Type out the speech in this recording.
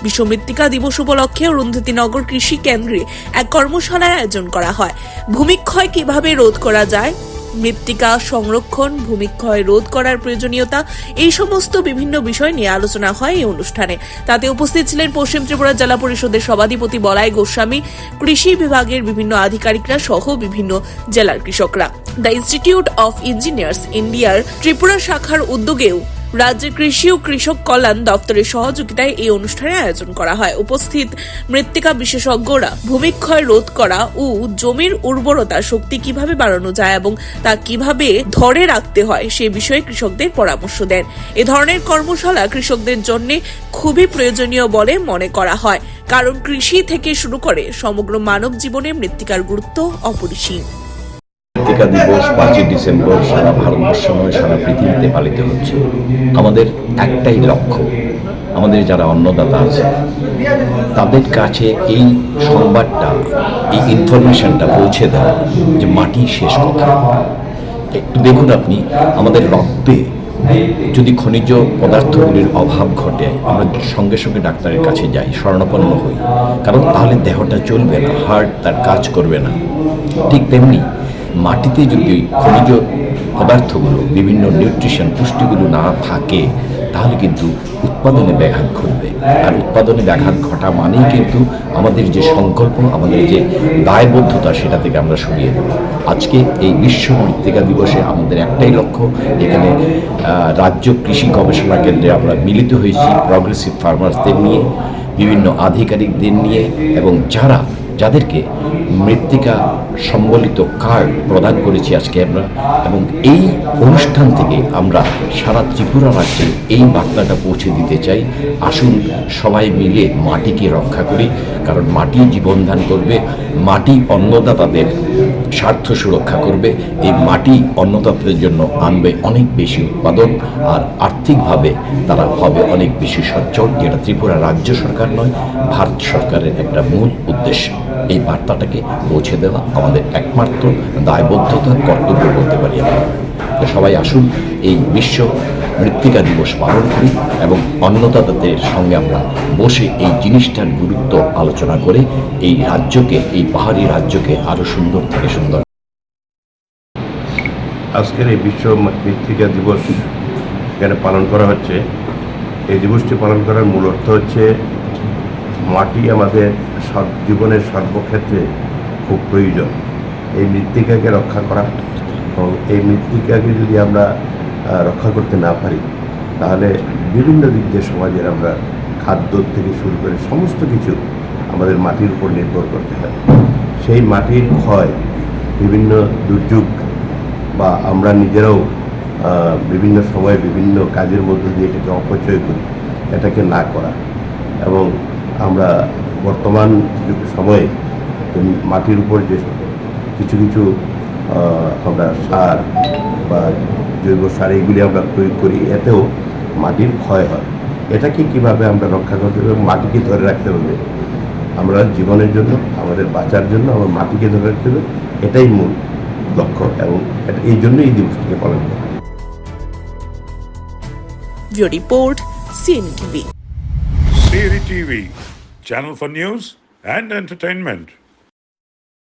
বিশ্ব মৃত্তিকা দিবস উপলক্ষে অরুন্ধতিনগর কৃষি কেন্দ্রে এক কর্মশালার আয়োজন করা হয়। ভূমিক্ষয় কিভাবে রোধ করা যায়, মৃত্তিকা সংরক্ষণ, ভূমিক্ষয় রোধ করার প্রয়োজনীয়তা, এই সমস্ত বিভিন্ন বিষয় নিয়ে আলোচনা হয় এই অনুষ্ঠানে। তাতে উপস্থিত ছিলেন পশ্চিম ত্রিপুরা জেলা পরিষদের সভাধিপতি বলাই গোস্বামী, কৃষি বিভাগের বিভিন্ন আধিকারিকরা সহ বিভিন্ন জেলার কৃষকরা। দ্য ইনস্টিটিউট অফ ইঞ্জিনিয়ার্স ইন্ডিয়ার ত্রিপুরা শাখার উদ্যোগেও রাজ্যের কৃষি ও কৃষক কল্যাণ দপ্তরের সহযোগিতায় এই অনুষ্ঠানের আয়োজন করা হয়। উপস্থিত মৃত্তিকা বিশেষজ্ঞরা ভূমিক্ষয় রোধ করা ও জমির উর্বরতা শক্তি কিভাবে বাড়ানো যায় এবং তা কিভাবে ধরে রাখতে হয় সে বিষয়ে কৃষকদের পরামর্শ দেন। এ ধরনের কর্মশালা কৃষকদের জন্য খুবই প্রয়োজনীয় বলে মনে করা হয়, কারণ কৃষি থেকে শুরু করে সমগ্র মানব জীবনে মৃত্তিকার গুরুত্ব অপরিসীম। মৃত্তিকা দিবস 5 ডিসেম্বর সারা ভারতবর্ষ নয়, সারা পৃথিবীতে পালিত হচ্ছে। আমাদের একটাই লক্ষ্য, আমাদের যারা অন্নদাতা আছে তাদের কাছে এই সংবাদটা, এই ইনফরমেশনটা পৌঁছে দেওয়া যে মাটি শেষ কথা। একটু দেখুন আপনি, আমাদের রক্তে যদি খনিজ পদার্থগুলির অভাব ঘটে, আমরা সঙ্গে সঙ্গে ডাক্তারের কাছে যাই, শরণাপন্ন হই, কারণ তাহলে দেহটা চলবে না, হার্ট তার কাজ করবে না। ঠিক তেমনি মাটিতে যদি খনিজ পদার্থগুলো, বিভিন্ন নিউট্রিশন, পুষ্টিগুলো না থাকে তাহলে কিন্তু উৎপাদনে ব্যাঘাত ঘটবে। আর উৎপাদনে ব্যাঘাত ঘটা মানেই কিন্তু আমাদের যে সংকল্প, আমাদের যে দায়বদ্ধতা, সেটা থেকে আমরা সরিয়ে দেব। আজকে এই বিশ্ব মৃত্তিকা দিবসে আমাদের একটাই লক্ষ্য, এখানে রাজ্য কৃষি গবেষণা কেন্দ্রে আমরা মিলিত হয়েছি প্রগ্রেসিভ ফার্মার্সদের নিয়ে, বিভিন্ন আধিকারিকদের নিয়ে, এবং যাদেরকে মৃত্তিকা সম্বলিত কার্ড প্রদান করেছি আজকে আমরা। এবং এই অনুষ্ঠান থেকে আমরা সারা ত্রিপুরা রাজ্যে এই বার্তাটা পৌঁছে দিতে চাই, আসুন সবাই মিলে মাটিকে রক্ষা করি, কারণ মাটি জীবনদান করবে, মাটি অন্নদাতাদের স্বার্থ সুরক্ষা করবে, এই মাটি অন্নদাতাদের জন্য আনবে অনেক বেশি উৎপাদন, আর আর্থিকভাবে তারা হবে অনেক বেশি সচ্ছল, যেটা ত্রিপুরা রাজ্য সরকার নয়, ভারত সরকারের একটা মূল উদ্দেশ্য। এই বার্তাটাকে পৌঁছে দেওয়া আমাদের একমাত্র দায়বদ্ধতা, কর্তব্য বলতে পারি আমরা। তো সবাই আসুন এই বিশ্ব মৃত্তিকা দিবস পালন করি এবং অন্নদাতাদের সঙ্গে আমরা বসে এই জিনিসটার গুরুত্ব আলোচনা করে এই রাজ্যকে, এই পাহাড়ি রাজ্যকে আরও সুন্দর থেকে সুন্দর। আজকের এই বিশ্ব মৃত্তিকা দিবস এখানে পালন করা হচ্ছে। এই দিবসটি পালন করার মূল অর্থ হচ্ছে মাটি আমাদের জীবনের সর্বক্ষেত্রে খুব প্রয়োজন। এই মৃত্তিকাকে রক্ষা করা, এবং এই মৃত্তিকাকে যদি আমরা রক্ষা করতে না পারি তাহলে বিভিন্ন দিক দিয়ে সমাজের আমরা খাদ্য থেকে শুরু করে সমস্ত কিছু আমাদের মাটির উপর নির্ভর করতে হয়। সেই মাটির ক্ষয়, বিভিন্ন দুর্যোগ বা আমরা নিজেরাও বিভিন্ন সময় বিভিন্ন কাজের মধ্য দিয়ে এটাকে অপচয় করি, এটাকে না করা, এবং আমরা বর্তমান সময়ে মাটির উপর যে কিছু কিছু আমরা সার বা জৈব সার এইগুলি আমরা প্রয়োগ করি, এতেও মাটির ক্ষয় হয়। এটাকে কিভাবে আমরা রক্ষা করতে হবে, মাটিকে ধরে রাখতে হবে, আমরা জীবনের জন্য, আমাদের বাঁচার জন্য আমার মাটিকে ধরে রাখতে হবে, এটাই মূল লক্ষ্য, এবং এই জন্য এই দিবসটিকে পালন করা। Report CNTV। CNTV, channel for news and entertainment.